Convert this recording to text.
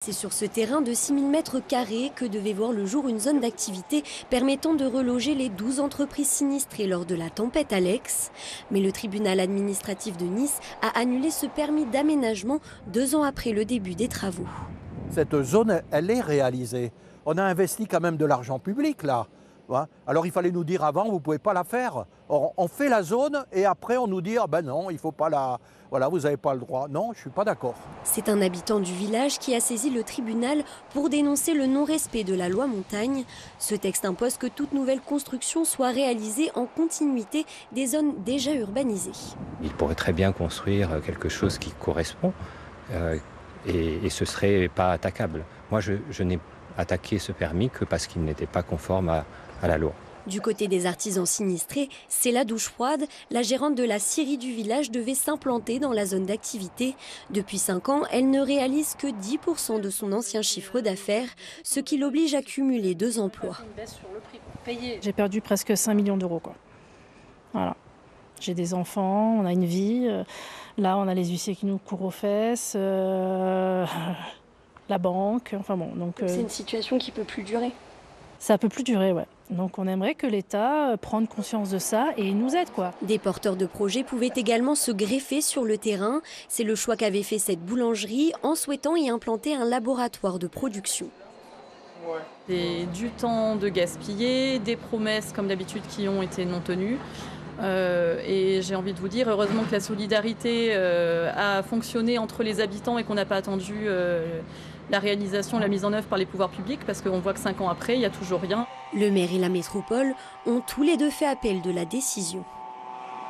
C'est sur ce terrain de 6000 mètres carrés que devait voir le jour une zone d'activité permettant de reloger les 12 entreprises sinistrées lors de la tempête Alex. Mais le tribunal administratif de Nice a annulé ce permis d'aménagement 2 ans après le début des travaux. Cette zone, elle est réalisée. On a investi quand même de l'argent public là. Alors il fallait nous dire avant, vous ne pouvez pas la faire. Or, on fait la zone et après on nous dit, ah ben non, il ne faut pas la... Voilà, vous n'avez pas le droit. Non, je ne suis pas d'accord. C'est un habitant du village qui a saisi le tribunal pour dénoncer le non-respect de la loi montagne. Ce texte impose que toute nouvelle construction soit réalisée en continuité des zones déjà urbanisées. Il pourrait très bien construire quelque chose qui correspond et ce ne serait pas attaquable. Moi, je n'ai attaqué ce permis que parce qu'il n'était pas conforme à la loi. Du côté des artisans sinistrés, c'est la douche froide. La gérante de la scierie du village devait s'implanter dans la zone d'activité. Depuis 5 ans, elle ne réalise que 10% de son ancien chiffre d'affaires, ce qui l'oblige à cumuler 2 emplois. J'ai perdu presque 5 millions d'euros. Voilà. J'ai des enfants, on a une vie. Là, on a les huissiers qui nous courent aux fesses, la banque. Enfin bon, donc c'est une situation qui ne peut plus durer. Ça peut plus durer, ouais. Donc on aimerait que l'État prenne conscience de ça et nous aide, quoi. Des porteurs de projets pouvaient également se greffer sur le terrain. C'est le choix qu'avait fait cette boulangerie en souhaitant y implanter un laboratoire de production. C'est du temps de gaspiller, des promesses comme d'habitude qui ont été non tenues. Et j'ai envie de vous dire, heureusement que la solidarité a fonctionné entre les habitants et qu'on n'a pas attendu la réalisation, la mise en œuvre par les pouvoirs publics, parce qu'on voit que 5 ans après, il n'y a toujours rien. Le maire et la métropole ont tous les deux fait appel de la décision.